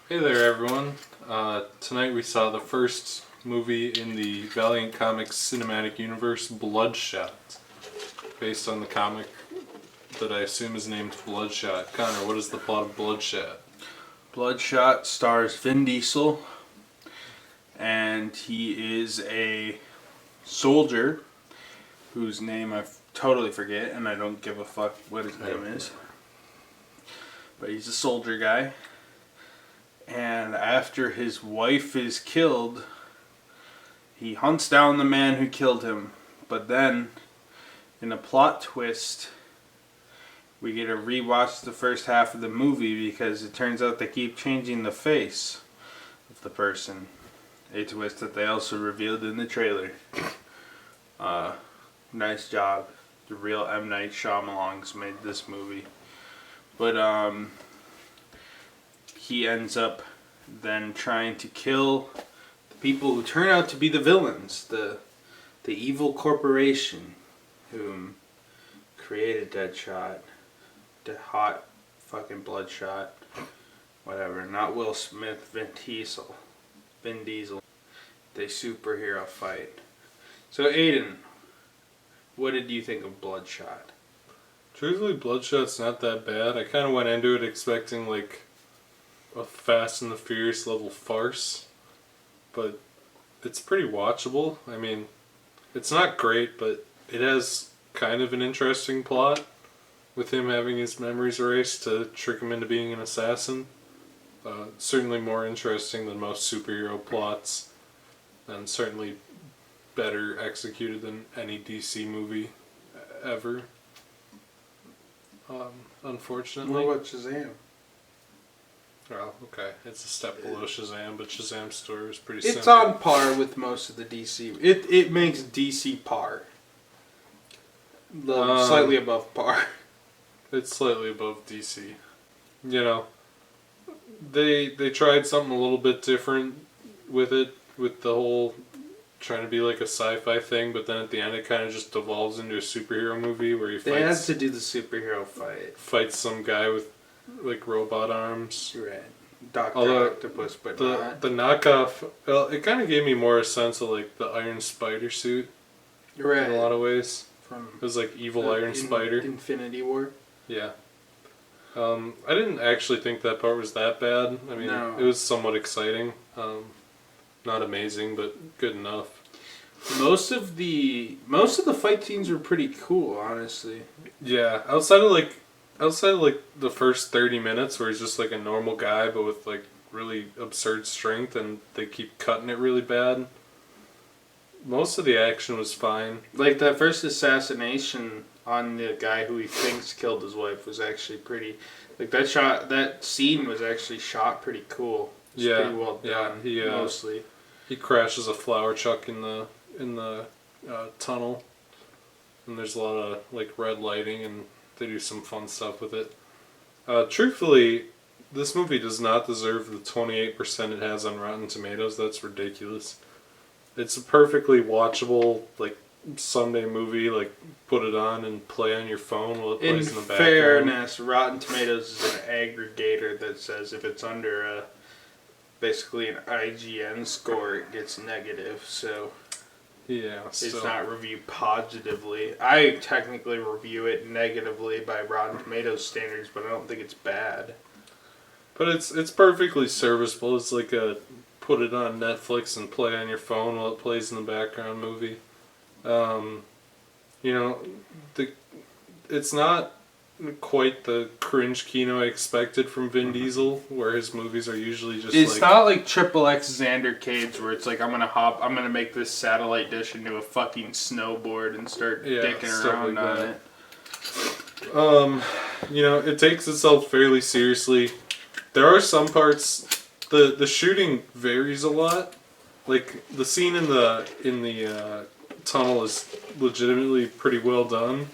Hey there, everyone. Tonight we saw the first movie in the Valiant Comics Cinematic Universe, Bloodshot, based on the comic that I assume is named Bloodshot. Connor, what is the plot of Bloodshot? Bloodshot stars Vin Diesel, and he is a soldier whose name I totally forget, and I don't give a fuck what his name is. But he's a soldier guy. And after his wife is killed, he hunts down the man who killed him. But then, in a plot twist, we get to rewatch the first half of the movie because it turns out they keep changing the face of the person. A twist that they also revealed in the trailer. Nice job. The real M. Night Shyamalan's made this movie. But, he ends up then trying to kill the people who turn out to be the villains, the evil corporation whom created Deadshot, the hot fucking Bloodshot, whatever, not Will Smith, Vin Diesel, the superhero fight. So Aiden, what did you think of Bloodshot? Truthfully, Bloodshot's not that bad. I kind of went into it expecting like a Fast and the Furious level farce, but it's pretty watchable. I mean, it's not great, but it has kind of an interesting plot with him having his memories erased to trick him into being an assassin. Certainly more interesting than most superhero plots, and certainly better executed than any DC movie ever. Unfortunately. What about Shazam? Oh, okay. It's a step below Shazam, but Shazam's story was pretty simple. It's on par with most of the DC. It makes DC par. Slightly above par. It's slightly above DC. You know, they tried something a little bit different with it, with the whole trying to be like a sci-fi thing, but then at the end it kind of just devolves into a superhero movie where he They had to do the superhero fight. Fights some guy with like robot arms. Right. Dr. Octopus, but not. The knockoff, well, it kind of gave me more a sense of like the Iron Spider suit. Right. In a lot of ways. It was like evil Iron Spider. Infinity War. Yeah. I didn't actually think that part was that bad. I mean, It was somewhat exciting. Not amazing, but good enough. Most of the fight scenes were pretty cool, honestly. Yeah, outside of the first 30 minutes where he's just like a normal guy but with like really absurd strength and they keep cutting it really bad. Most of the action was fine. Like that first assassination on the guy who he thinks killed his wife was actually pretty, like that scene was actually shot pretty cool. It's pretty well done. Yeah, mostly. He crashes a flower truck in the tunnel, and there's a lot of like red lighting, and they do some fun stuff with it. Truthfully, this movie does not deserve the 28% it has on Rotten Tomatoes. That's ridiculous. It's a perfectly watchable like Sunday movie. Like put it on and play on your phone while it plays in the background. In fairness, Rotten Tomatoes is an aggregator that says if it's under basically an IGN score, it gets negative. So yeah, it's not reviewed positively. I technically review it negatively by Rotten Tomatoes standards, but I don't think it's bad. But it's perfectly serviceable. It's like a put it on Netflix and play on your phone while it plays in the background movie. It's not quite the cringe kino I expected from Vin Diesel, where his movies are usually just it's not like XXX Xander Cage where it's like I'm gonna make this satellite dish into a fucking snowboard and start dicking around like on it. It takes itself fairly seriously. There are some parts the shooting varies a lot. Like the scene in the tunnel is legitimately pretty well done.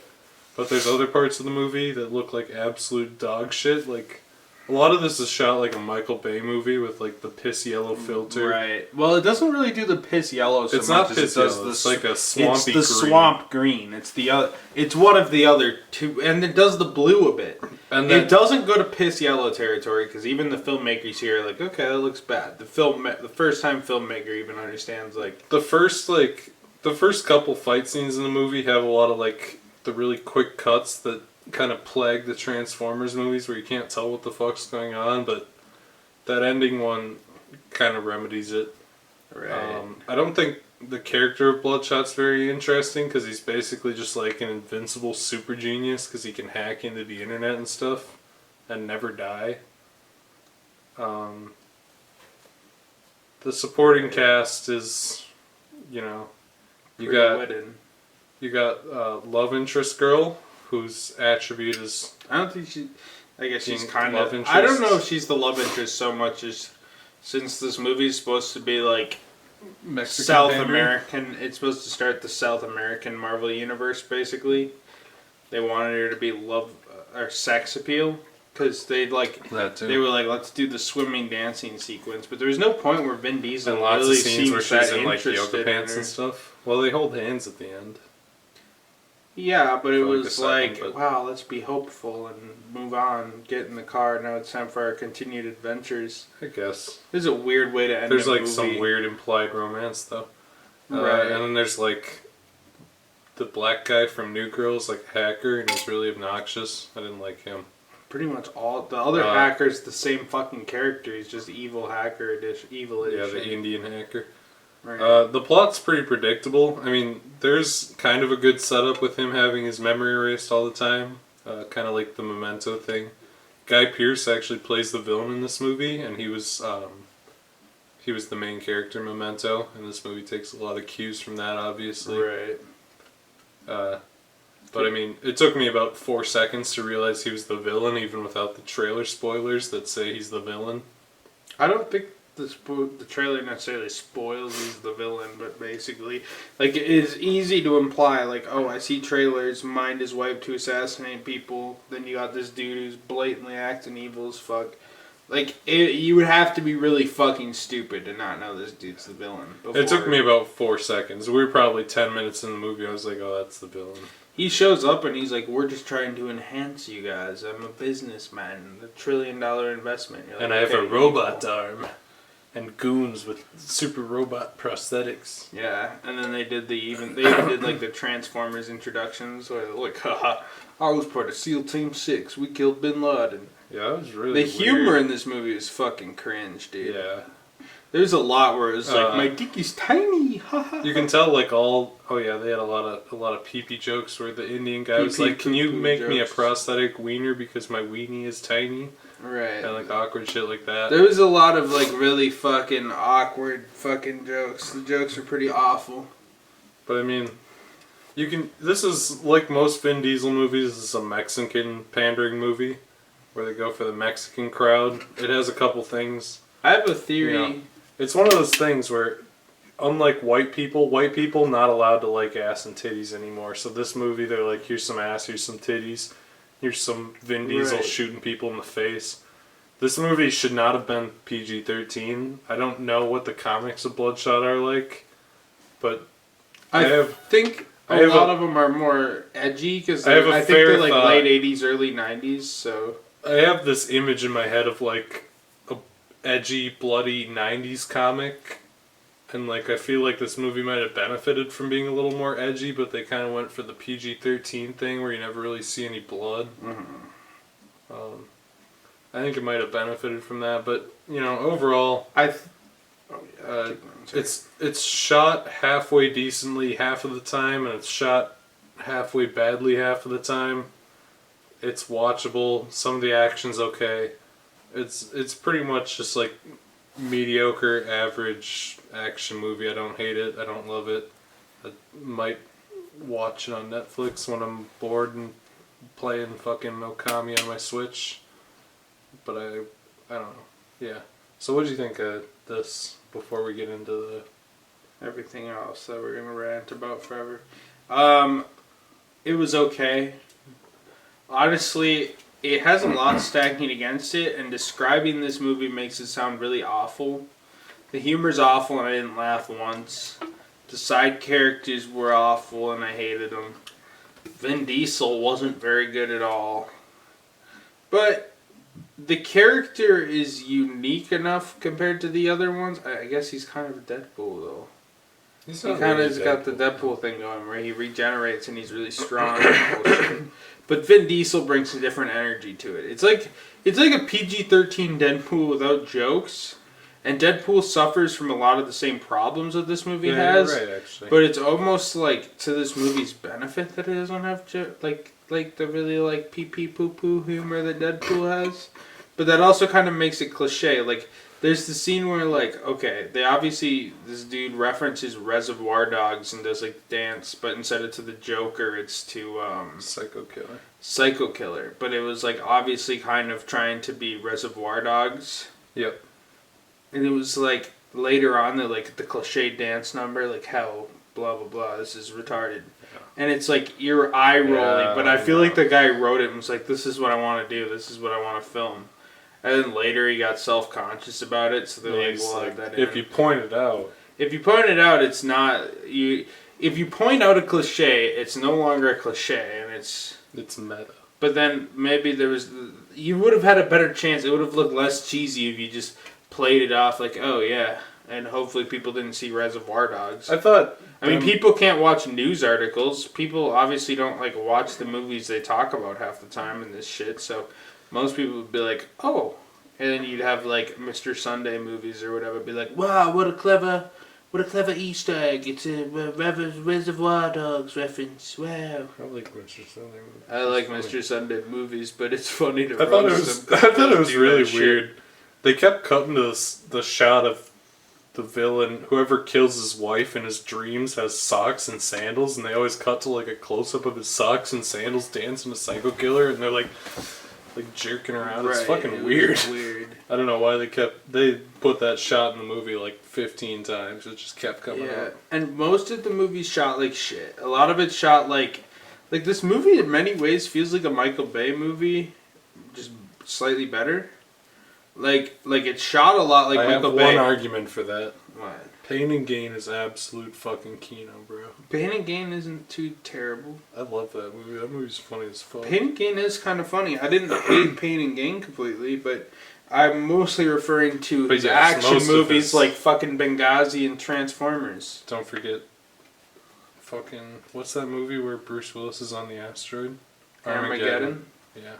But there's other parts of the movie that look like absolute dog shit. Like, A lot of this is shot like a Michael Bay movie with like the piss yellow filter. Right. Well, it doesn't really do the piss yellow so It's much not as piss it does yellow. the It's like a swampy It's the green. swamp green. It's the other. It's one of the other two, and it does the blue a bit. And It doesn't go to piss yellow territory because even the filmmakers here are like, okay, that looks bad. The first time filmmaker even understands like the first couple fight scenes in the movie have a lot of like the really quick cuts that kind of plague the Transformers movies where you can't tell what the fuck's going on, but that ending one kind of remedies it. right. I don't think the character of Bloodshot's very interesting because he's basically just like an invincible super genius because he can hack into the internet and stuff and never die. The supporting cast is, you know, you got love interest girl whose attribute is I don't think she. I guess she's being kind love of. interest. I don't know if she's the love interest so much as since this movie is supposed to be like Mexican South pandering. American. It's supposed to start the South American Marvel universe. Basically, they wanted her to be love or sex appeal because they like That too. they were like, let's do the swimming dancing sequence, but there was no point where Vin Diesel And lots really of scenes seemed where that she's in like interested yoga in pants her. and stuff. Well, they hold hands at the end. Yeah, but it For like a was second, like, but- wow, let's be hopeful and move on. Get in the car. Now it's time for our continued adventures. I guess. This is a weird way to end There's a like movie. some weird implied romance though. Right. And then there's like the black guy from New Girl's like a hacker and he's really obnoxious. I didn't like him. Pretty much all the other hackers, the same fucking character. He's just evil hacker edition. Evil edition. Yeah, the Indian hacker. Right. The plot's pretty predictable. I mean, there's kind of a good setup with him having his memory erased all the time. Kind of like the Memento thing. Guy Pearce actually plays the villain in this movie, and he was the main character in Memento, and this movie takes a lot of cues from that, obviously. Right. But I mean, it took me about 4 seconds to realize he was the villain, even without the trailer spoilers that say he's the villain. I don't think the trailer necessarily spoils he's the villain, but basically, like, it is easy to imply, like, oh, I see trailers, mind is wiped to assassinate people, then you got this dude who's blatantly acting evil as fuck. Like, you would have to be really fucking stupid to not know this dude's the villain. It took me about 4 seconds. We were probably 10 minutes in the movie. I was like, oh, that's the villain. He shows up and he's like, we're just trying to enhance you guys. I'm a businessman, $1 trillion investment. You're like, And I have a "Okay, robot evil." arm. And goons with super robot prosthetics. Yeah, and then they even did like the Transformers introductions where they're like, haha, I was part of SEAL Team 6. We killed Bin Laden. Yeah, that was really The humor weird. in this movie is fucking cringe, dude. Yeah. There's a lot where it's like, my dick is tiny, haha. You can tell like they had a lot of pee-pee jokes where the Indian guy was Pee-pee like, can you poo-poo make me a jokes. prosthetic wiener because my weenie is tiny? Right. And like awkward shit like that. There was a lot of like really fucking awkward fucking jokes. The jokes are pretty awful. But I mean, this is like most Vin Diesel movies, this is a Mexican pandering movie where they go for the Mexican crowd. It has a couple things. I have a theory. You know, it's one of those things where, unlike white people not allowed to like ass and titties anymore. So this movie, they're like, here's some ass, here's some titties, here's some Vin Diesel Right. shooting people in the face. This movie should not have been PG-13. I don't know what the comics of Bloodshot are like, but I think I a have lot a- of them are more edgy because I have a I think fair they're like thought. late 80s, early 90s, so... I have this image in my head of like a edgy, bloody 90s comic. And like I feel like this movie might have benefited from being a little more edgy, but they kind of went for the PG-13 thing where you never really see any blood. Mm-hmm. I think it might have benefited from that, but you know, overall, it's shot halfway decently half of the time, and it's shot halfway badly half of the time. It's watchable. Some of the action's okay. It's pretty much just like mediocre, average action movie. I don't hate it. I don't love it. I might watch it on Netflix when I'm bored and playing fucking Okami on my Switch. But I don't know. Yeah. So what do you think of this before we get into the... Everything else that we're going to rant about forever. It was okay. Honestly, it has a lot stacking against it, and describing this movie makes it sound really awful. The humor's awful, and I didn't laugh once. The side characters were awful, and I hated them. Vin Diesel wasn't very good at all. But the character is unique enough compared to the other ones. I guess he's kind of a Deadpool, though. He kind of got the Deadpool thing going, where he regenerates and he's really strong and bullshit. But Vin Diesel brings a different energy to it. It's like a PG-13 Deadpool without jokes. And Deadpool suffers from a lot of the same problems that this movie has. You're right, actually. But it's almost like to this movie's benefit that it doesn't have like the really like pee-pee poo-poo humor that Deadpool has. But that also kind of makes it cliche. Like, there's the scene where, like, okay, this dude references Reservoir Dogs and does, like, dance, but instead of to the Joker, it's to, Psycho Killer. But it was, like, obviously kind of trying to be Reservoir Dogs. Yep. And it was, like, later on, the cliche dance number, like, how, blah, blah, blah, this is retarded. Yeah. And it's, like, you're eye-rolling, but I feel like the guy who wrote it and was like, this is what I want to do, this is what I want to film. And then later he got self-conscious about it, so they're like, well, that in. If you point it out, it's not you. If you point out a cliche, it's no longer a cliche, and it's meta. But then maybe you would have had a better chance. It would have looked less cheesy if you just played it off like, oh yeah, and hopefully people didn't see Reservoir Dogs. I mean, people can't watch news articles. People obviously don't like watch the movies they talk about half the time in this shit, so. Most people would be like, oh. And then you'd have, like, Mr. Sunday movies or whatever. Be like, wow, what a clever Easter egg. It's a Reservoir Dogs reference. Wow. I like Mr. Sunday movies. I like Mr. Sunday movies, but it's funny to I thought it was really weird. They kept cutting to the shot of the villain. Whoever kills his wife in his dreams has socks and sandals. And they always cut to, like, a close-up of his socks and sandals dancing to Psycho Killer. And they're like jerking around. Right. It's fucking weird. I don't know why they put that shot in the movie like 15 times. It just kept coming up. And most of the movie's shot like shit. A lot of it's shot like this movie in many ways feels like a Michael Bay movie, just slightly better. Like it's shot a lot like Michael Bay. I have one argument for that. What? Pain and Gain is absolute fucking Kino, bro. Pain and Gain isn't too terrible. I love that movie. That movie's funny as fuck. Pain and Gain is kind of funny. I didn't hate Pain and Gain completely, but I'm mostly referring to his action movies like fucking Benghazi and Transformers. Don't forget fucking... What's that movie where Bruce Willis is on the asteroid? Armageddon? Yeah.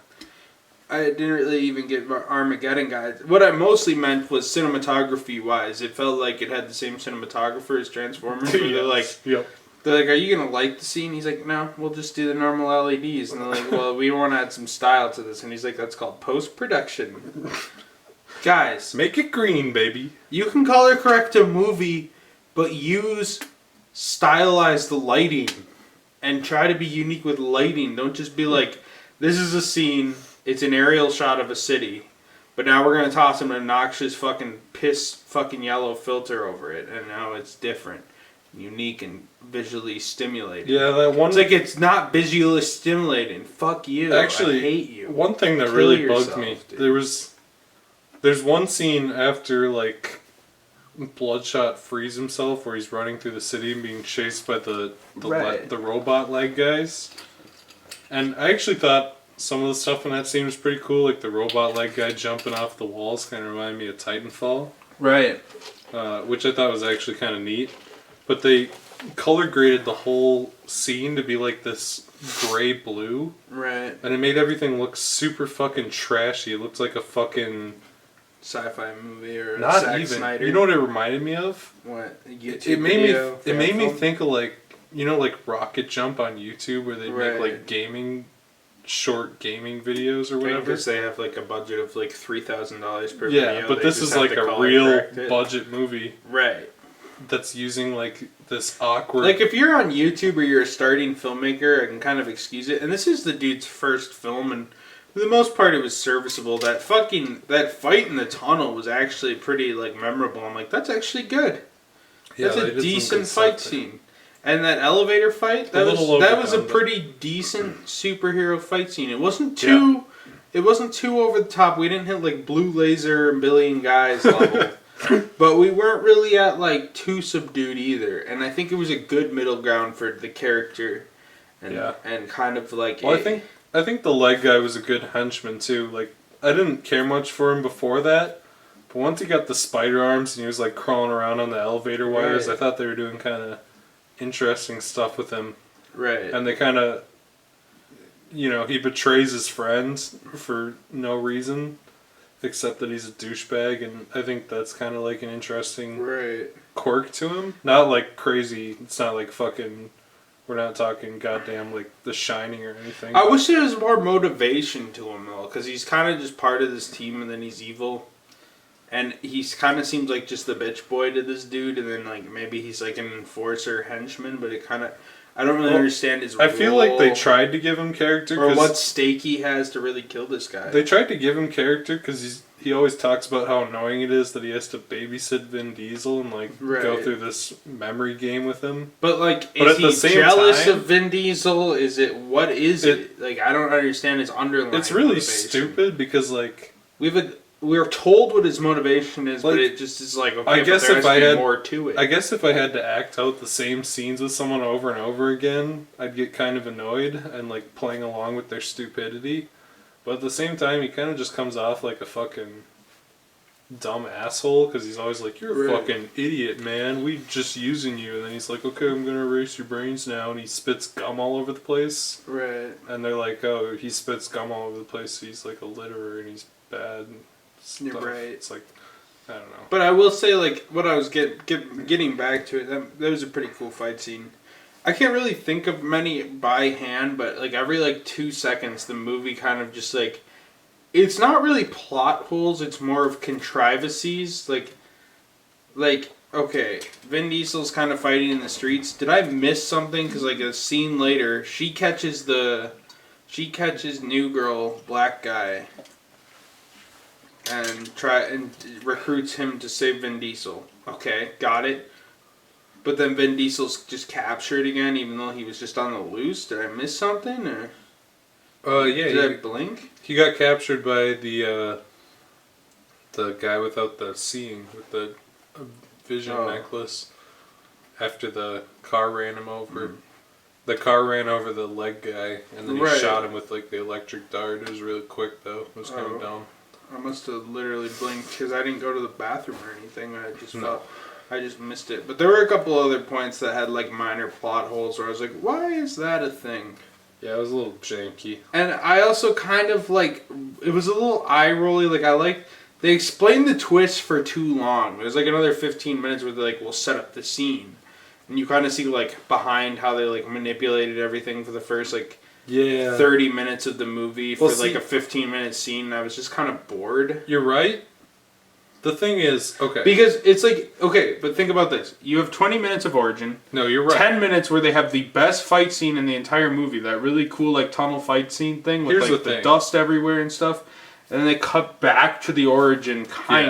I didn't really even get Armageddon, guys. What I mostly meant was cinematography-wise. It felt like it had the same cinematographer as Transformers. Where they're like, are you going to like the scene? He's like, no, we'll just do the normal LEDs. And they're like, well, we want to add some style to this. And he's like, that's called post-production. Guys. Make it green, baby. You can color correct a movie, but use stylized lighting. And try to be unique with lighting. Don't just be like, this is a scene... It's an aerial shot of a city, but now we're going to toss an obnoxious fucking fucking yellow filter over it, and now it's different, unique, and visually stimulating. Yeah, that one... It's like it's not visually stimulating. Fuck you. Actually, I hate you. One thing that really bugged me, there's one scene after, like, Bloodshot frees himself where he's running through the city and being chased by the robot leg guys. And I actually thought some of the stuff in that scene was pretty cool, like the robot leg guy jumping off the walls kind of reminded me of Titanfall. Right. Which I thought was actually kind of neat. But they color graded the whole scene to be like this gray-blue. Right. And it made everything look super fucking trashy. It looked like a fucking... sci-fi movie or not Zack even. Snyder. You know what it reminded me of? What? It made me think of like, you know, like Rocket Jump on YouTube where they make like short gaming videos or whatever. Because they have like a budget of like $3,000 per video. video. But this is like a real budget movie. Right. That's using like this awkward... Like if you're on YouTube or you're a starting filmmaker, I can kind of excuse it. And this is the dude's first film, and for the most part it was serviceable. That fight in the tunnel was actually pretty like memorable. I'm like, that's actually good. Yeah, that's a decent fight scene. And that elevator fight, that was a pretty decent superhero fight scene. It wasn't too it wasn't too over the top. We didn't hit like Blue Laser and Billion Guys level. But we weren't really at like too subdued either. And I think it was a good middle ground for the character. And kind of like I think the leg guy was a good henchman too. Like I didn't care much for him before that. But once he got the spider arms and he was like crawling around on the elevator wires, I thought they were doing kind of interesting stuff with him. Right. And they kind of, he betrays his friends for no reason, except that he's a douchebag, and I think that's kind of like an interesting quirk to him. Not like crazy, it's not like fucking, we're not talking goddamn like The Shining or anything. I wish there was more motivation to him though, because he's kind of just part of this team and then he's evil. And he's kind of seems like just the bitch boy to this dude, and then like maybe he's like an enforcer henchman, but it kind of I don't really understand his role. I feel like they tried to give him character, or what stake he has to really kill this guy. They tried to give him character because he always talks about how annoying it is that he has to babysit Vin Diesel and like go through this memory game with him. But like, is he jealous of Vin Diesel? Is it what is it? Like I don't understand his underlying. It's really motivation. Stupid because like we're told what his motivation is, but it just is like, okay, I guess if I had more to it. I guess if I had to act out the same scenes with someone over and over again, I'd get kind of annoyed and like playing along with their stupidity. But at the same time, he kind of just comes off like a fucking dumb asshole because he's always like, "You're a fucking idiot, man. We just using you." And then he's like, "Okay, I'm gonna erase your brains now," and he spits gum all over the place. Right. And they're like, "Oh, he spits gum all over the place. So he's like a litterer and he's bad." Stuff. You're right. It's like, I don't know. But I will say, like, what I was getting back to it, that was a pretty cool fight scene. I can't really think of many by hand, but like every like 2 seconds, the movie kind of just like, it's not really plot holes. It's more of contrivances. Like okay, Vin Diesel's kind of fighting in the streets. Did I miss something? Because like a scene later, she catches New Girl, black guy. And recruits him to save Vin Diesel. Okay, got it. But then Vin Diesel's just captured again, even though he was just on the loose. Did I miss something, or? Yeah. Did I blink? He got captured by the guy without the seeing, with the vision necklace. After the car ran him over. The car ran over the leg guy, and then he shot him with like the electric dart. It was really quick though. It was kind of dumb. I must have literally blinked because I didn't go to the bathroom or anything. I just missed it. But there were a couple other points that had like minor plot holes where I was like, why is that a thing? Yeah, it was a little janky. And I also kind of like, it was a little eye-rolly. Like they explained the twist for too long. It was like another 15 minutes where they like, we'll set up the scene. And you kind of see like behind how they like manipulated everything for the first like 30 minutes of the movie for like a 15-minute scene, and I was just kind of bored. You're right. The thing is, okay. Because it's like, okay, but think about this. You have 20 minutes of origin. No, you're right. 10 minutes where they have the best fight scene in the entire movie. That really cool like tunnel fight scene thing with like the dust everywhere and stuff. And then they cut back to the origin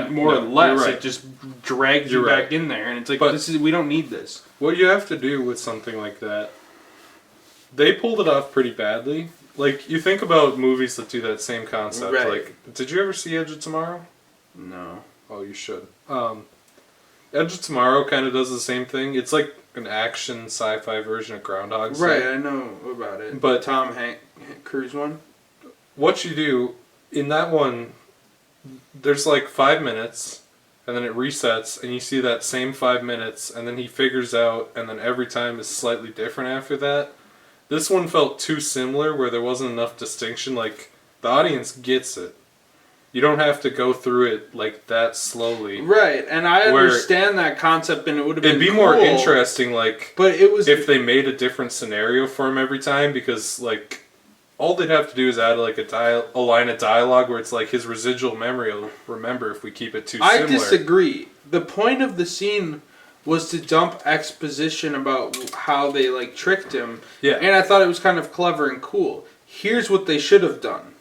more or less. Right. It just drags you back in there, and it's like, we don't need this. What you have to do with something like that, they pulled it off pretty badly. Like, you think about movies that do that same concept. Right. Like, did you ever see Edge of Tomorrow? No. Oh, you should. Edge of Tomorrow kind of does the same thing. It's like an action sci-fi version of Groundhog Day. Right, I know about it. But Tom Cruise one? What you do, in that one, there's like 5 minutes, and then it resets, and you see that same 5 minutes, and then he figures out, and then every time is slightly different after that. This one felt too similar, where there wasn't enough distinction. Like, the audience gets it. You don't have to go through it like that slowly. Right, and I understand that concept, and it would have been it'd be more interesting, like, but it was if they made a different scenario for him every time, because like all they'd have to do is add like a line of dialogue where it's like his residual memory will remember if we keep it too similar. I disagree. The point of the scene was to dump exposition about how they like tricked him. Yeah. And I thought it was kind of clever and cool. Here's what they should have done.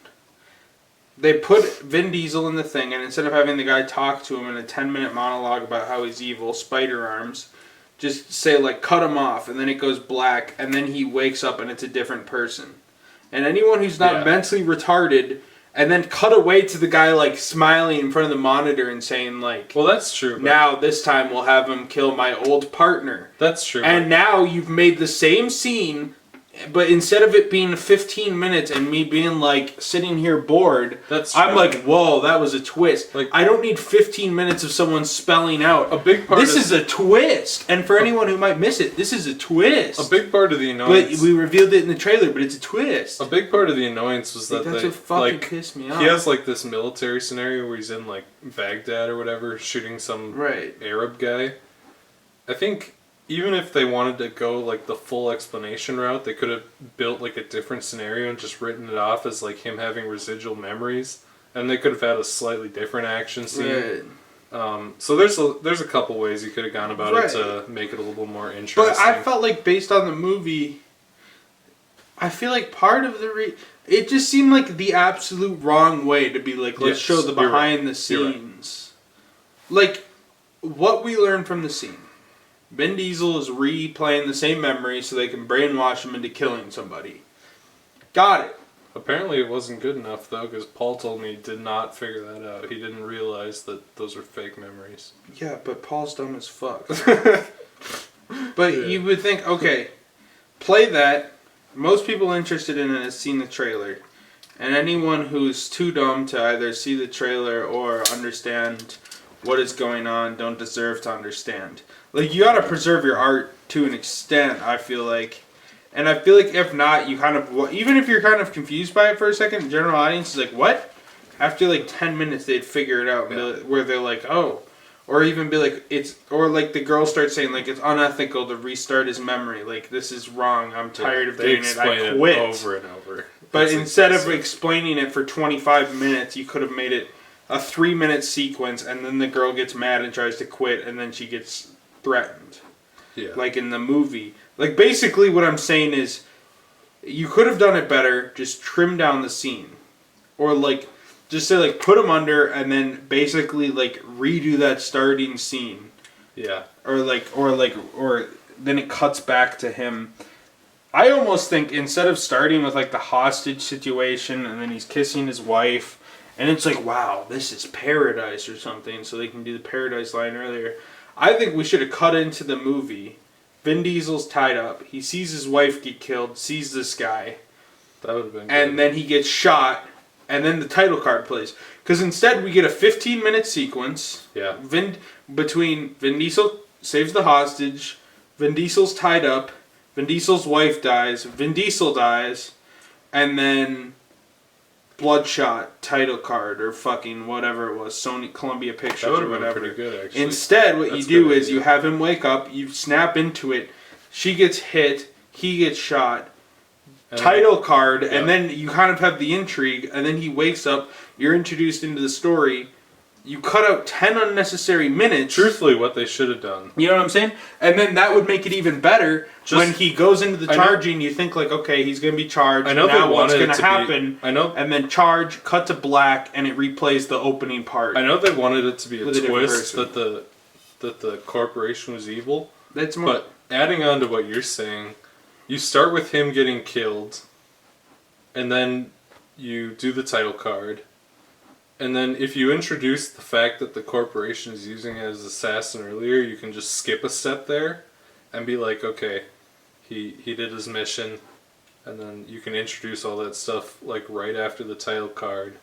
They put Vin Diesel in the thing, and instead of having the guy talk to him in a 10-minute monologue about how he's evil, spider arms, just say like cut him off, and then it goes black, and then he wakes up and it's a different person. And anyone who's not mentally retarded and then cut away to the guy like smiling in front of the monitor and saying like, well, that's true. Now this time we'll have him kill my old partner. That's true. And now you've made the same scene, but instead of it being 15 minutes and me being like sitting here bored, I'm like, whoa, that was a twist. Like, I don't need 15 minutes of someone spelling out. A big part. This is a twist, and for anyone who might miss it, this is a twist. A big part of the annoyance. But we revealed it in the trailer, but it's a twist. A big part of the annoyance was that that's what fucking pissed me off. He has like this military scenario where he's in like Baghdad or whatever, shooting some Arab guy. I think. Even if they wanted to go like the full explanation route, they could have built like a different scenario and just written it off as like him having residual memories, and they could have had a slightly different action scene. Right. So there's a couple ways you could have gone about it to make it a little more interesting. But I felt like based on the movie, I feel like part of the it just seemed like the absolute wrong way to be like, let's show the behind the scenes. Right. Like what we learned from the scene. Vin Diesel is replaying the same memory so they can brainwash him into killing somebody. Got it. Apparently it wasn't good enough, though, because Paul told me he did not figure that out. He didn't realize that those were fake memories. Yeah, but Paul's dumb as fuck. But you would think, okay, play that. Most people interested in it have seen the trailer. And anyone who's too dumb to either see the trailer or understand what is going on don't deserve to understand. Like, you gotta preserve your art to an extent, I feel like. And I feel like if not, you kind of... Even if you're kind of confused by it for a second, the general audience is like, what? After like 10 minutes, they'd figure it out. Where they're like, oh. Or even be like, it's... Or like the girl starts saying, like, it's unethical to restart his memory. Like, this is wrong. I'm tired of doing it. I quit. It over and over. But instead of explaining it for 25 minutes, you could have made it a 3-minute sequence, and then the girl gets mad and tries to quit, and then she gets threatened. Yeah. Like in the movie. Like, basically what I'm saying is, you could have done it better, just trim down the scene. Or, like, just say, like, put him under, and then basically, like, redo that starting scene. Yeah. Or then it cuts back to him. I almost think, instead of starting with, like, the hostage situation, and then he's kissing his wife, and it's like, wow, this is paradise or something, so they can do the paradise line earlier. I think we should have cut into the movie. Vin Diesel's tied up. He sees his wife get killed, sees this guy. That would have been good. And then he gets shot, and then the title card plays. Because instead we get a 15-minute sequence. Yeah. Between Vin Diesel saves the hostage, Vin Diesel's tied up, Vin Diesel's wife dies, Vin Diesel dies, and then Bloodshot title card or fucking whatever it was, Sony Columbia Pictures or whatever. Pretty good, actually. Instead, what you do is you have him wake up, you snap into it, she gets hit, he gets shot, title card, and then you kind of have the intrigue, and then he wakes up, you're introduced into the story. You cut out 10 unnecessary minutes. Truthfully, what they should have done. You know what I'm saying? And then that would make it even better. When he goes into the charging, you think like, okay, he's going to be charged. I know now what's going to happen. I know. And then charge, cut to black, and it replays the opening part. I know they wanted it to be a twist that the corporation was evil. That's more. But adding on to what you're saying, you start with him getting killed, and then you do the title card. And then if you introduce the fact that the corporation is using it as assassin earlier, you can just skip a step there and be like, okay, he did his mission, and then you can introduce all that stuff like right after the title card,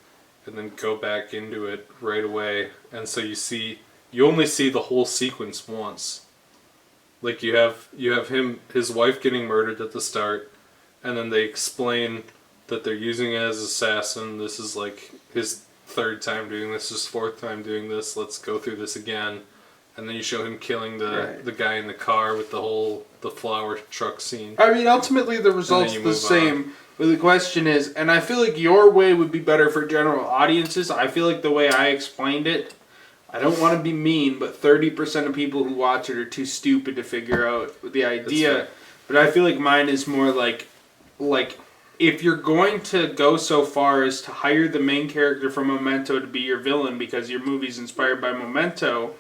and then go back into it right away. And so you only see the whole sequence once. Like you have his wife getting murdered at the start, and then they explain that they're using it as assassin. This is like his third time doing this, his fourth time doing this, let's go through this again. And then you show him killing the guy in the car with the flower truck scene. I mean, ultimately the result's the same. But the question is, and I feel like your way would be better for general audiences. I feel like the way I explained it, I don't want to be mean, but 30% of people who watch it are too stupid to figure out the idea. But I feel like mine is more like if you're going to go so far as to hire the main character from Memento to be your villain because your movie's inspired by Memento,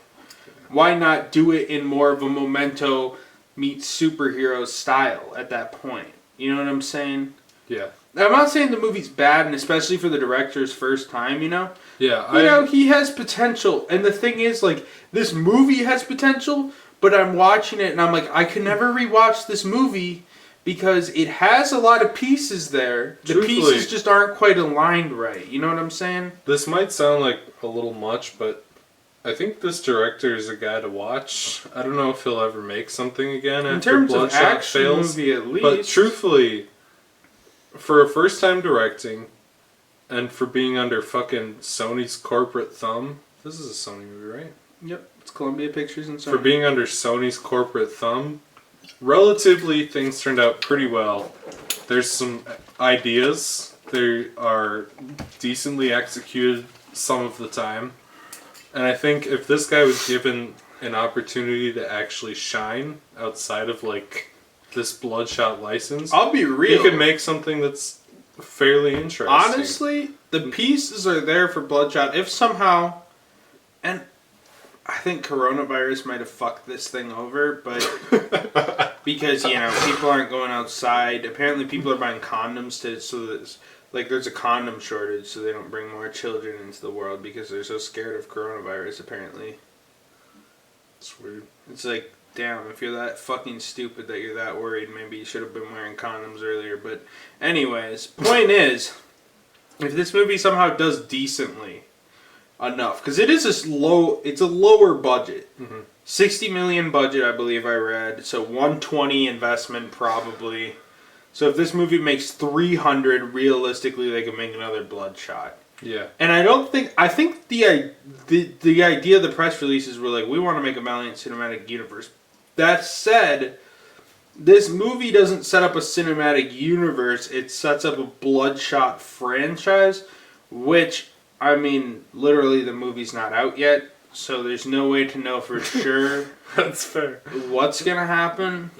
why not do it in more of a Memento meets superhero style at that point? You know what I'm saying? Yeah. I'm not saying the movie's bad, and especially for the director's first time, you know? Yeah, He has potential. And the thing is, like, this movie has potential, but I'm watching it and I'm like, I can never rewatch this movie because it has a lot of pieces there. The pieces just aren't quite aligned right. You know what I'm saying? This might sound like a little much, but I think this director is a guy to watch. I don't know if he'll ever make something again after Bloodshot fails. Movie at least. But truthfully, for a first time directing, and for being under fucking Sony's corporate thumb, this is a Sony movie, right? Yep, it's Columbia Pictures and Sony. For being under Sony's corporate thumb, relatively things turned out pretty well. There's some ideas. They are decently executed some of the time. And I think if this guy was given an opportunity to actually shine outside of like this Bloodshot license, I'll be real. he could make something that's fairly interesting. Honestly, the pieces are there for Bloodshot. If somehow, and I think coronavirus might have fucked this thing over, but because, you know, people aren't going outside. Apparently people are buying condoms there's a condom shortage so they don't bring more children into the world because they're so scared of coronavirus, apparently. It's weird. It's like, damn, if you're that fucking stupid that you're that worried, maybe you should have been wearing condoms earlier. But anyways, point is, if this movie somehow does decently enough, because it's a lower budget. Mm-hmm. 60 million budget, I believe I read. So 120 investment probably. So if this movie makes 300, realistically they could make another Bloodshot. Yeah. And I think the idea of the press releases were like, we want to make a Valiant Cinematic Universe. That said, this movie doesn't set up a cinematic universe, it sets up a Bloodshot franchise, which, I mean, literally the movie's not out yet, so there's no way to know for sure That's fair. what's going to happen.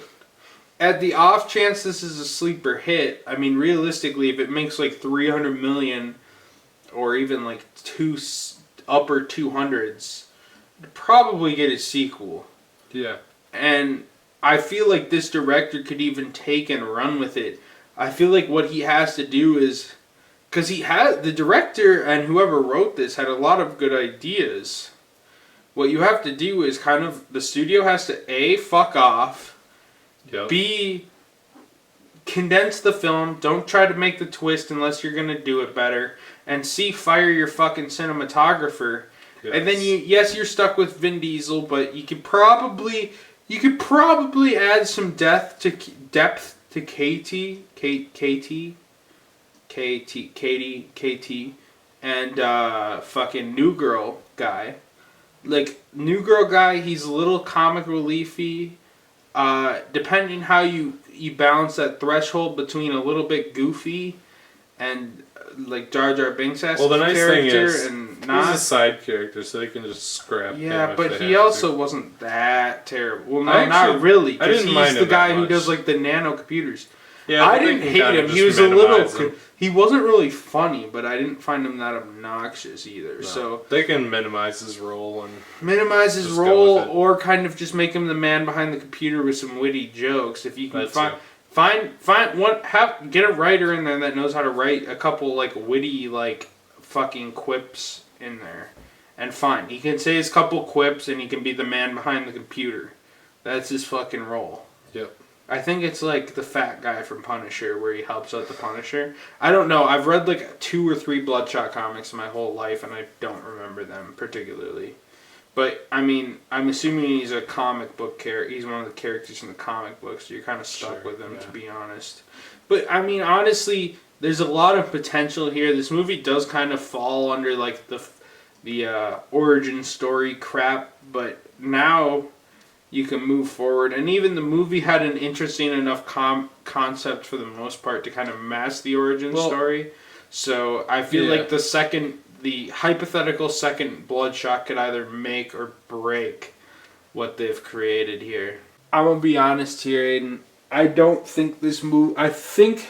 At the off chance this is a sleeper hit, I mean, realistically, if it makes like 300 million or even like upper 200s, it'd probably get a sequel. Yeah. And I feel like this director could even take and run with it. I feel like what he has to do is, because the director and whoever wrote this had a lot of good ideas. What you have to do is kind of, the studio has to A, fuck off, Yep. B, condense the film, don't try to make the twist unless you're going to do it better, and C, fire your fucking cinematographer. Yes. And then you're stuck with Vin Diesel, but you could probably add some depth to Katie, and fucking New Girl guy. Like, New Girl guy, he's a little comic reliefy. Depending how you balance that threshold between a little bit goofy and like Jar Jar Binks' well, the nice thing is, and not, he's a side character, so they can just scrap him. Yeah, but he also wasn't that terrible. Well, no, actually, not really. I didn't mind him. He's the guy that who much. does like the nano computers. Yeah, I didn't hate him. He was a little. Him. He wasn't really funny, but I didn't find him that obnoxious either. No. So they can minimize his role or kind of just make him the man behind the computer with some witty jokes. If you can get a writer in there that knows how to write a couple like witty like fucking quips in there, and fine, he can say his couple quips and he can be the man behind the computer. That's his fucking role. Yep. I think it's like the fat guy from Punisher where he helps out the Punisher. I don't know. I've read like 2 or 3 Bloodshot comics in my whole life and I don't remember them particularly. But, I mean, I'm assuming he's a comic book character. He's one of the characters in the comic books, so you're kind of stuck with him, to be honest. But, I mean, honestly, there's a lot of potential here. This movie does kind of fall under, like, the origin story crap, but now you can move forward. And even the movie had an interesting enough concept for the most part to kind of mask the origin story. So I feel like the hypothetical second Bloodshot could either make or break what they've created here. I'm going to be honest here, Aiden. I don't think this movie... I think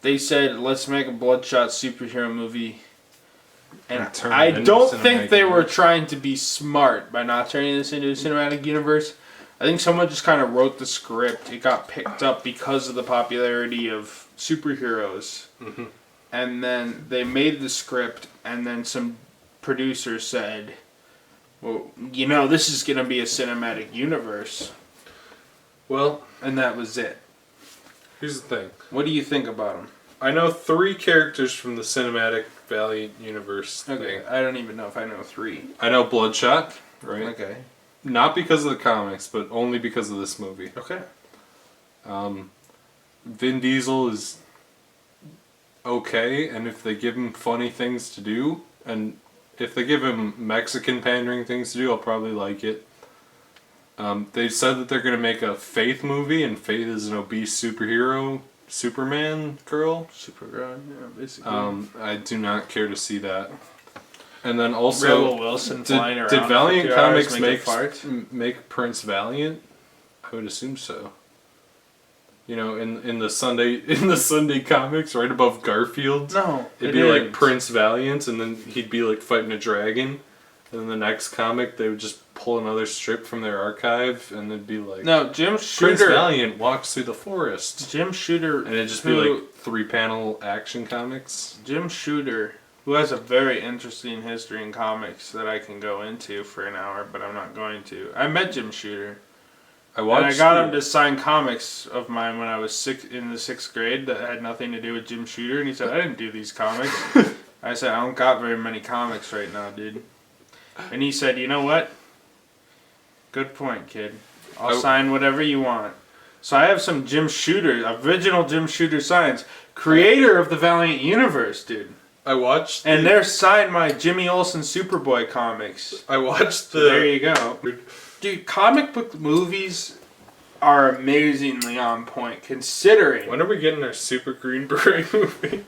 they said, let's make a Bloodshot superhero movie. And I don't think they were trying to be smart by not turning this into a cinematic universe. I think someone just kind of wrote the script. It got picked up because of the popularity of superheroes. Mm-hmm. And then they made the script, and then some producer said, well, you know, this is going to be a cinematic universe. Well, and that was it. Here's the thing. What do you think about them? I know 3 characters from the cinematic Valiant Universe Okay, thing. I don't even know if I know 3. I know Bloodshot, right? Okay. Not because of the comics, but only because of this movie. Okay. Vin Diesel is okay, and if they give him funny things to do, and if they give him Mexican pandering things to do, I'll probably like it. They said that they're going to make a Faith movie, and Faith is an obese superhero, Superman girl. Supergirl, yeah, basically. I do not care to see that. And then also, Rebel Wilson flying around. did Valiant for 2 hours Comics making farts? make Prince Valiant? I would assume so. You know, in the Sunday comics, right above Garfield, No, it'd be like Prince Valiant, and then he'd be like fighting a dragon. And then the next comic, they would just pull another strip from their archive, and it'd be like, no, Jim Shooter. Prince Valiant walks through the forest. Jim Shooter, And it'd just be like 3-panel action comics. Jim Shooter, who has a very interesting history in comics that I can go into for an hour, but I'm not going to. I met Jim Shooter. And I got him to sign comics of mine when I was in the 6th grade that had nothing to do with Jim Shooter, and he said, I didn't do these comics. I said, I don't got very many comics right now, dude. And he said, you know what? Good point, kid. I'll sign whatever you want. So I have some Jim Shooter, original Jim Shooter signs. Creator of the Valiant Universe, dude. I watched... And they're signed my Jimmy Olsen Superboy comics. I watched the... So there you go. Dude, comic book movies are amazingly on point, considering... When are we getting our Super Green Beret movie?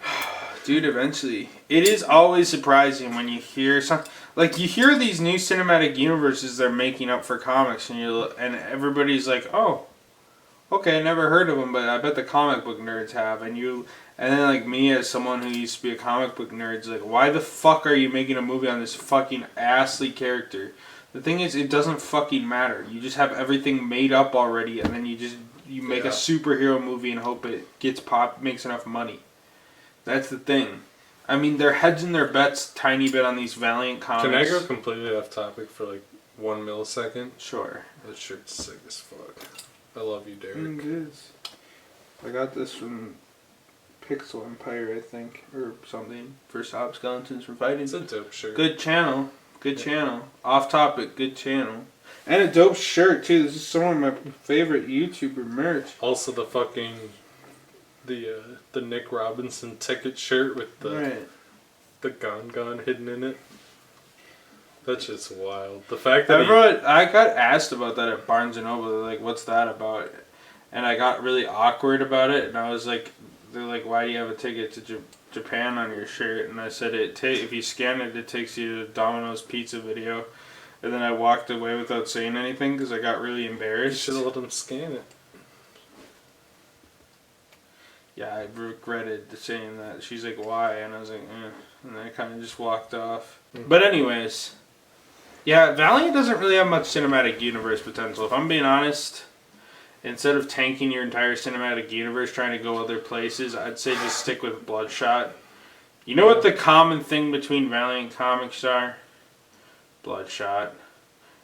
Dude, eventually. It is always surprising when you hear something... Like, you hear these new cinematic universes they're making up for comics, and and everybody's like, oh, okay, I never heard of them, but I bet the comic book nerds have. And then, like, me as someone who used to be a comic book nerd is like, why the fuck are you making a movie on this fucking assly character? The thing is, it doesn't fucking matter. You just have everything made up already, and then you make a superhero movie and hope it makes enough money. That's the thing. I mean, they're hedging their bets tiny bit on these Valiant comics. Can I go completely off topic for like 1 millisecond? Sure. That shirt's sick as fuck. I love you, Derek. It is. I got this from Pixel Empire, I think, or something. For Stop Skeletons from Fighting. It's a dope shirt. Good channel. Good channel. Off topic. Good channel. And a dope shirt, too. This is some of my favorite YouTuber merch. Also the fucking... The Nick Robinson ticket shirt with the Gon hidden in it. That's just wild. The fact that I got asked about that at Barnes & Noble. They're like, what's that about? And I got really awkward about it. And I was like, they're like, why do you have a ticket to Japan on your shirt? And I said, if you scan it, it takes you to Domino's Pizza video. And then I walked away without saying anything because I got really embarrassed. You should have let them scan it. Yeah, I regretted saying that. She's like, why? And I was like, eh. And I kind of just walked off. Mm-hmm. But anyways, yeah, Valiant doesn't really have much cinematic universe potential. If I'm being honest, instead of tanking your entire cinematic universe trying to go other places, I'd say just stick with Bloodshot. You know what the common thing between Valiant comics are? Bloodshot.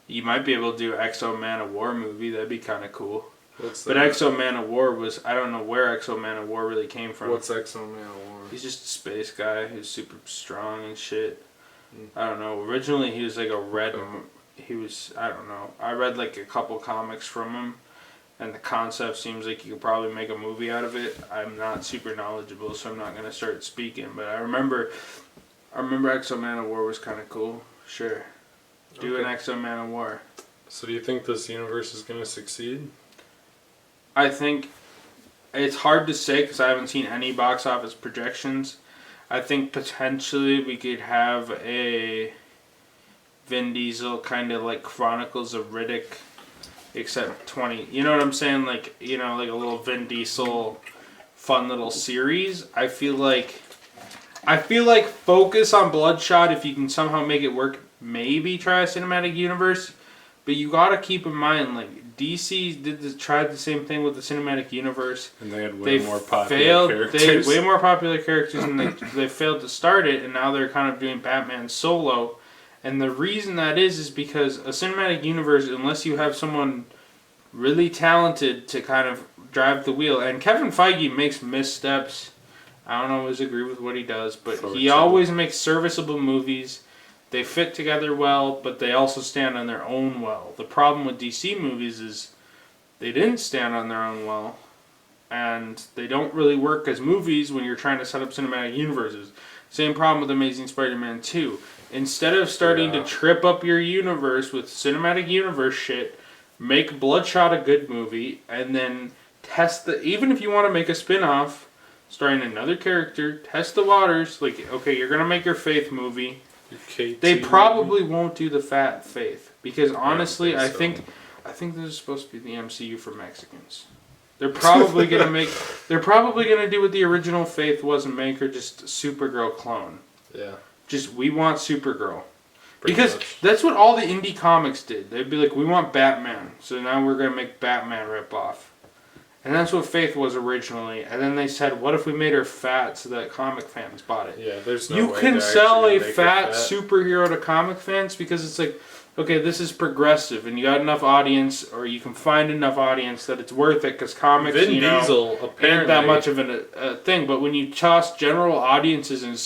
You might be able to do Exo Man of War movie. That'd be kind of cool. What's But that? Exo Man of War was... I don't know where Exo Man of War really came from. What's Exo Man of War? He's just a space guy who's super strong and shit. I don't know. Originally he was like a red... He was... I don't know. I read like a couple comics from him. And the concept seems like you could probably make a movie out of it. I'm not super knowledgeable, so I'm not going to start speaking. But I remember Exo Man of War was kind of cool. Sure. Do an Exo Man of War. So do you think this universe is going to succeed? I think it's hard to say because I haven't seen any box office projections. I think potentially we could have a Vin Diesel kind of like Chronicles of Riddick, except 20. You know what I'm saying? Like, you know, like a little Vin Diesel fun little series. I feel like focus on Bloodshot if you can somehow make it work. Maybe try a cinematic universe. But you gotta keep in mind, like, DC tried the same thing with the cinematic universe. And they had way more popular characters. They had way more popular characters, and they failed to start it, and now they're kind of doing Batman solo. And the reason that is because a cinematic universe, unless you have someone really talented to kind of drive the wheel, and Kevin Feige makes missteps. I don't always agree with what he does, but he always makes serviceable movies. They fit together well, but they also stand on their own well. The problem with DC movies is they didn't stand on their own well, and they don't really work as movies when you're trying to set up cinematic universes. Same problem with Amazing Spider-Man 2. Instead of starting to trip up your universe with cinematic universe shit, make Bloodshot a good movie, and then even if you want to make a spin-off starring another character, test the waters. Like, okay, you're going to make your Faith movie. They probably won't do the Fat Faith because honestly, I think this is supposed to be the MCU for Mexicans. They're probably gonna do what the original Faith was and make her just Supergirl clone. Yeah. Just we want Supergirl. Because that's what all the indie comics did. They'd be like, we want Batman, so now we're gonna make Batman ripoff. And that's what Faith was originally. And then they said, what if we made her fat so that comic fans bought it? Yeah, there's no way. You can sell a fat superhero to comic fans because it's like, okay, this is progressive and you got enough audience, or you can find enough audience that it's worth it because comics, Vin Diesel apparently ain't that much of a thing. But when you toss general audiences and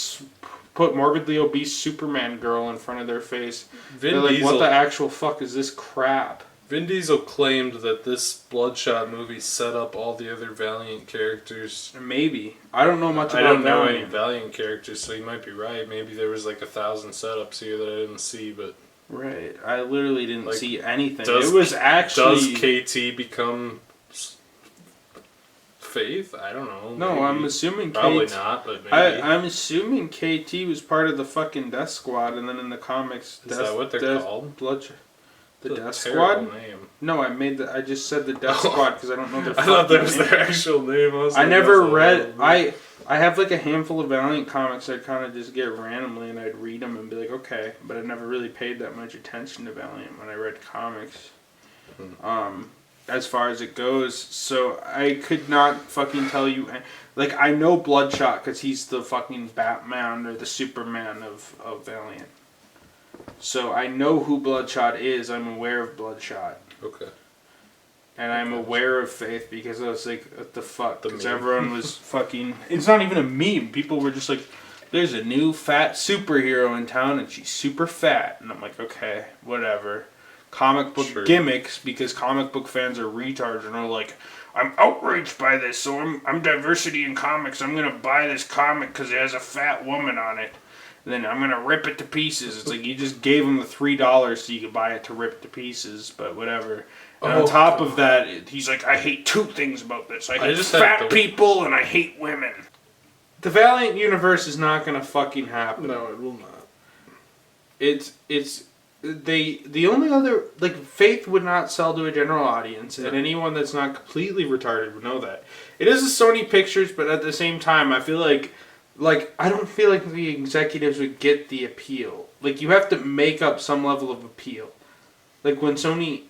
put morbidly obese Superman girl in front of their face, they're like, what the actual fuck is this crap? Vin Diesel claimed that this Bloodshot movie set up all the other Valiant characters. Maybe. I don't know much about Valiant. I don't know any Valiant characters, so you might be right. Maybe there was like 1,000 setups here that I didn't see, but... Right. I literally didn't see anything. Does KT become Faith? I don't know. No, maybe. I'm assuming Probably not, but maybe. I'm assuming KT was part of the fucking Death Squad, and then in the comics... Is that what they're called? Bloodshot. The Death Squad? Name. No, I just said the Death Squad because I don't know their I thought that was their actual name. I never read... I have like a handful of Valiant comics I'd kind of just get randomly and I'd read them and be like, okay. But I never really paid that much attention to Valiant when I read comics. As far as it goes. So I could not fucking tell you... Like, I know Bloodshot because he's the fucking Batman or the Superman of Valiant. So I know who Bloodshot is. I'm aware of Bloodshot. Okay. And I'm aware of Faith because I was like, what the fuck? Because everyone was fucking... It's not even a meme. People were just like, there's a new fat superhero in town and she's super fat. And I'm like, okay, whatever. Comic book gimmicks, because comic book fans are retards and are like, I'm outraged by this, so I'm diversity in comics. I'm going to buy this comic because it has a fat woman on it. And then I'm going to rip it to pieces. It's like you just gave him the $3 so you could buy it to rip it to pieces, but whatever. And on top of that, he's like, I hate two things about this. I hate fat people and I hate women. The Valiant universe is not going to fucking happen. No, it will not. The only other, like, Faith would not sell to a general audience, and anyone that's not completely retarded would know that. It is a Sony Pictures, but at the same time, I feel like I don't feel like the executives would get the appeal. Like, you have to make up some level of appeal. Like, when Sony,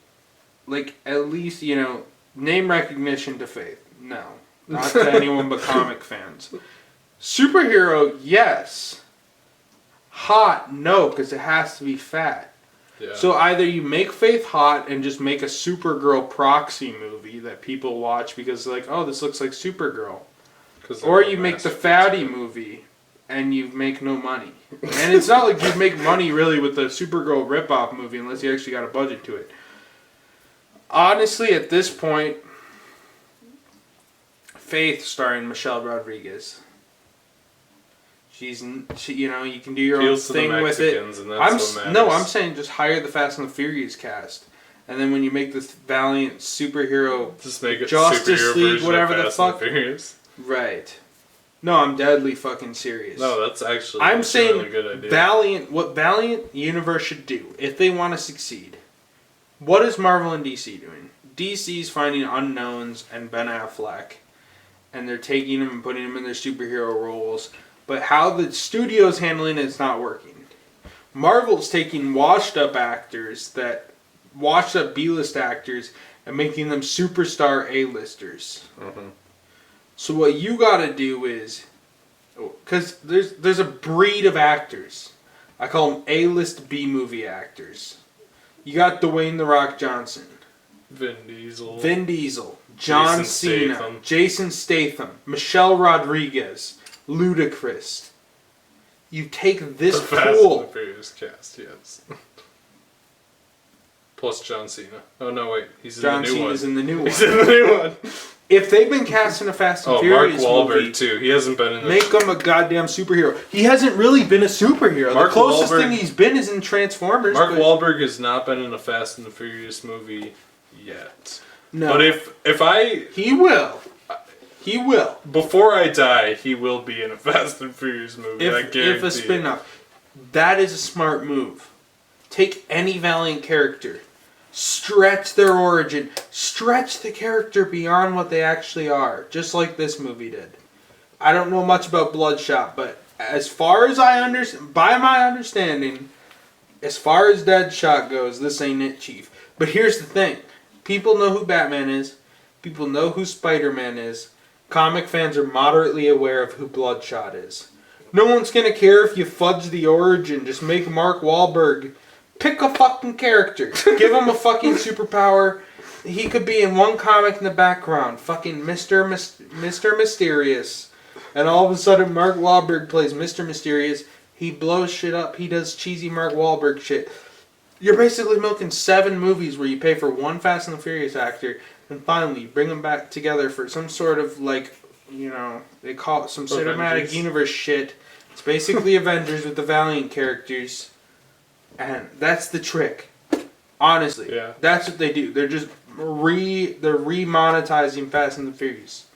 like, at least, you know, name recognition to Faith. No. Not to anyone but comic fans. Superhero, yes. Hot, no, because it has to be fat. Yeah. So either you make Faith hot and just make a Supergirl proxy movie that people watch because they're like, oh, this looks like Supergirl. Or you make the fatty movie and you make no money. And it's not like you make money really with the Supergirl ripoff movie unless you actually got a budget to it. Honestly, at this point, Faith starring Michelle Rodriguez. She, you know, you can do your own thing with it. I'm saying just hire the Fast and the Furious cast. And then when you make this Valiant superhero, just make it Justice superhero League, whatever the fuck. Right. No, I'm deadly fucking serious. No, that's actually I'm saying a really good idea. What Valiant Universe should do, if they want to succeed, what is Marvel and DC doing? DC's finding unknowns and Ben Affleck, and they're taking them and putting them in their superhero roles, but how the studio's handling it's not working. Marvel's taking washed up actors that washed up B-list actors and making them superstar A-listers. Mm-hmm. So what you gotta do is, because there's a breed of actors. I call them A-list B-movie actors. You got Dwayne "The Rock" Johnson. Vin Diesel. John Jason Cena. Statham. Jason Statham. Michelle Rodriguez. Ludacris. You take this The Fast and the pool. Furious cast, yes. Plus John Cena. Oh no, wait, he's in John the new one. Cena's in the new one. He's in the new one. If they've been casting a Fast and Oh, Mark Furious Wahlberg movie, too. He hasn't been in. make him a goddamn superhero. He hasn't really been a superhero. Mark The closest Wahlberg- thing he's been is in Transformers. Mark but Wahlberg has not been in a Fast and the Furious movie yet. no, But if I he will. He will. before I die, he will be in a Fast and Furious movie. I If guarantee a it. spin-off. That is a smart move. Take any Valiant character. Stretch their origin. Stretch the character beyond what they actually are. Just like this movie did. I don't know much about Bloodshot, but as far as I understand, by my understanding, as far as Deadshot goes, this ain't it, Chief. But here's the thing. People know who Batman is. People know who Spider-Man is. Comic fans are moderately aware of who Bloodshot is. No one's gonna care if you fudge the origin. Just make Mark Wahlberg. Pick a fucking character. Give him a fucking superpower. He could be in one comic in the background. Fucking Mr. Mysterious. And all of a sudden Mark Wahlberg plays Mr. Mysterious. He blows shit up. He does cheesy Mark Wahlberg shit. You're basically milking 7 movies where you pay for one Fast and the Furious actor. And finally, bring them back together for some sort of, like, you know, they call it some cinematic Avengers. universe shit. It's basically Avengers with the Valiant characters. And that's the trick. Honestly. Yeah. That's what they do. They're just they're remonetizing Fast and the Furious.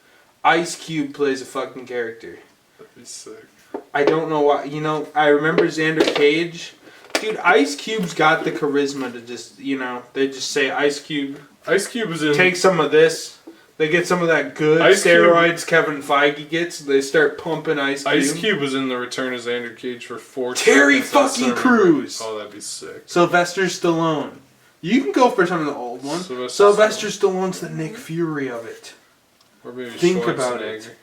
Ice Cube plays a fucking character. That'd be sick. I don't know why. You know, I remember Xander Cage. Dude, Ice Cube's got the charisma to just, you know, they just say Ice Cube. Ice Cube was in. Take some of this. They get some of that good Ice Cube- steroids Kevin Feige gets. They start pumping Ice Cube. Ice Cube was in the Return of Xander Cage for 4 Terry seconds. I still fucking remember. Crews. Oh, that'd be sick. Sylvester Stallone. You can go for some of the old ones. Sylvester Stallone's the Nick Fury of it. Or maybe Think about Schwarzenegger. it.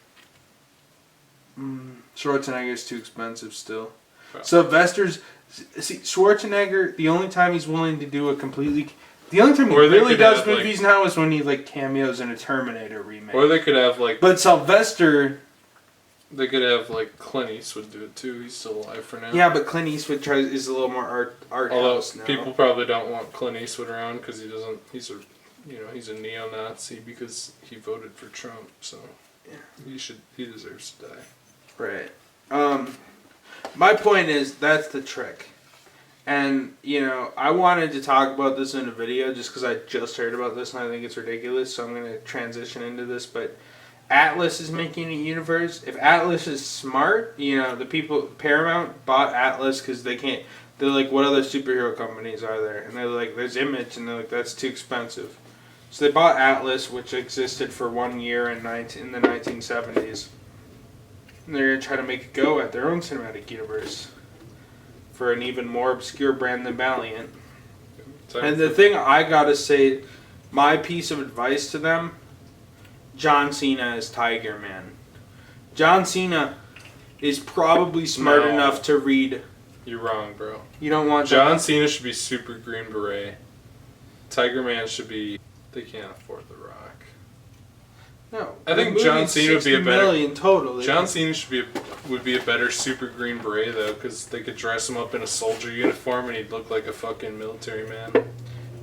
Schwarzenegger's too expensive still. Probably. Sylvester's... See, Schwarzenegger, the only time he's willing to do a completely... The only time he Or they really could does have, movies now is when he, like, cameos in a Terminator remake. Or they could have like. But Sylvester... They could have like Clint Eastwood do it too. He's still alive for now. Yeah, but Clint Eastwood is a little more art Although house now. people probably don't want Clint Eastwood around because he doesn't. He's a, he's a neo-Nazi because he voted for Trump. So Yeah. he deserves to die. Right. My point is, that's the trick. And, you know, I wanted to talk about this in a video just because I just heard about this and I think it's ridiculous, so I'm going to transition into this, but Atlas is making a universe. If Atlas is smart, you know, the people, Paramount bought Atlas because they can't, they're like, what other superhero companies are there? And they're like, there's Image, and they're like, that's too expensive. So they bought Atlas, which existed for 1 year in the 1970s. And they're going to try to make a go at their own cinematic universe for an even more obscure brand than Valiant. And the thing I gotta say, my piece of advice to them, John Cena is Tiger Man. John Cena is probably smart No. enough to read. You're wrong, bro. You don't want John Cena should be Super Green Beret. Tiger Man should be. They can't afford The Rock. No, I think the John movie's Cena would be a 60 better- million total. John Cena would be a better Super Green Beret though, because they could dress him up in a soldier uniform and he'd look like a fucking military man.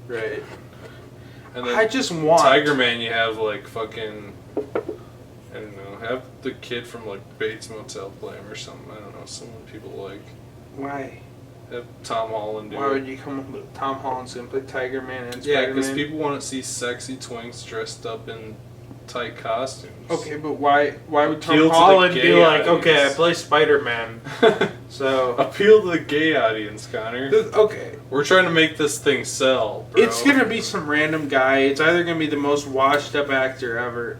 Right. And then I just want Tiger Man, you have like fucking, I don't know, have the kid from like Bates Motel play him or something. I don't know, someone people like. Why? Have Tom Holland do Why it. would you come up with Tom Holland's gonna play Tiger Man and Yeah, Spider-Man? because people want to see sexy twinks dressed up in tight costumes. Okay, but why would Tom Appeal to the Holland be gay like, okay, I audience. play Spider-Man, so... Appeal to the gay audience, Connor. Okay. We're trying to make this thing sell, bro. It's gonna be some random guy. It's either gonna be the most washed up actor ever,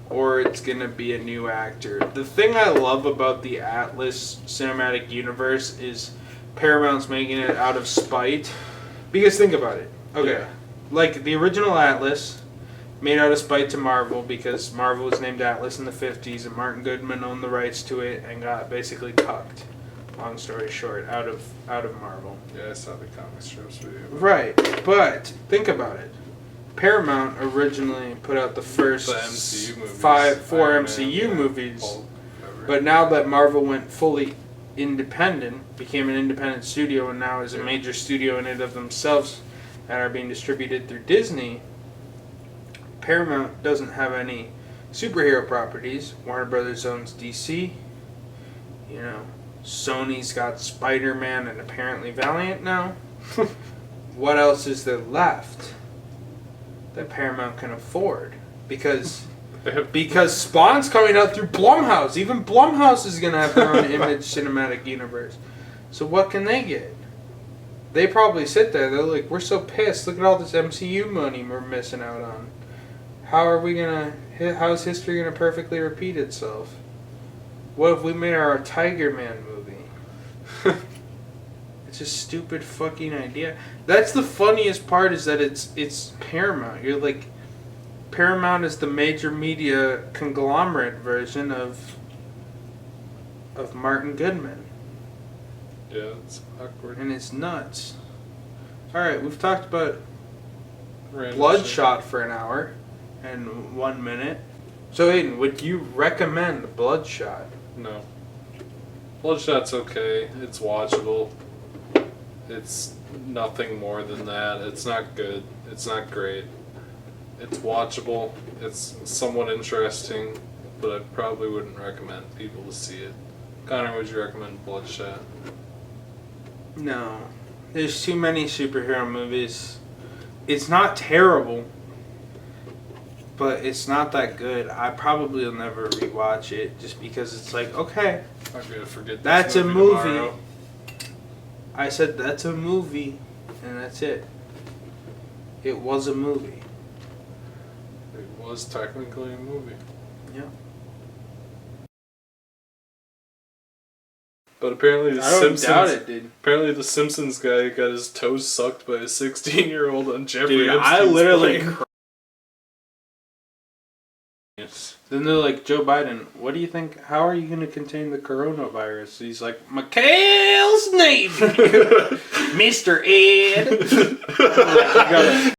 or it's gonna be a new actor. The thing I love about the Atlas Cinematic Universe is Paramount's making it out of spite. Because think about it. Okay. Yeah. like the original Atlas, made out of spite to Marvel because Marvel was named Atlas in the 50s and Martin Goodman owned the rights to it and got basically cucked. Long story short, out of Marvel. Yeah, I saw the comic strips video. Right, but think about it. Paramount originally put out the first The MCU movies. 4 Iron MCU Man, movies. Hulk, whatever. But now that Marvel went fully independent, became an independent studio, and now is a major studio in and of themselves, and are being distributed through Disney, Paramount doesn't have any superhero properties. Warner Brothers owns DC. You know, Sony's got Spider-Man and apparently Valiant now. What else is there left that Paramount can afford? Because Spawn's coming out through Blumhouse. Even Blumhouse is going to have their own Image Cinematic Universe. So what can they get? They probably sit there. They're like, we're so pissed. Look at all this MCU money we're missing out on. How's history going to perfectly repeat itself? What if we made our Tiger Man movie? It's a stupid fucking idea. That's the funniest part, is that it's Paramount. You're like, Paramount is the major media conglomerate version of Martin Goodman. Yeah, it's awkward. And it's nuts. Alright, we've talked about Random Bloodshot for an hour and 1 minute. So Aiden, would you recommend Bloodshot? shit. No. Bloodshot's okay. It's watchable. It's nothing more than that. It's not good. It's not great. It's watchable. It's somewhat interesting, but I probably wouldn't recommend people to see it. Connor, would you recommend Bloodshot? No. There's too many superhero movies. It's not terrible, but it's not that good. I probably will never rewatch it just because it's like, okay, I'm gonna forget. that's this a movie. tomorrow. I said that's a movie, and that's it. It was a movie. It was technically a movie. Yeah. But apparently the I don't Simpsons. doubt it, dude. Apparently the Simpsons guy got his toes sucked by a 16-year-old on Jeffrey Dude, Epstein's I literally. plane. Then they're like, Joe Biden, what do you think? How are you going to contain the coronavirus? He's like, McHale's Navy, Mr. Ed. Like, you gotta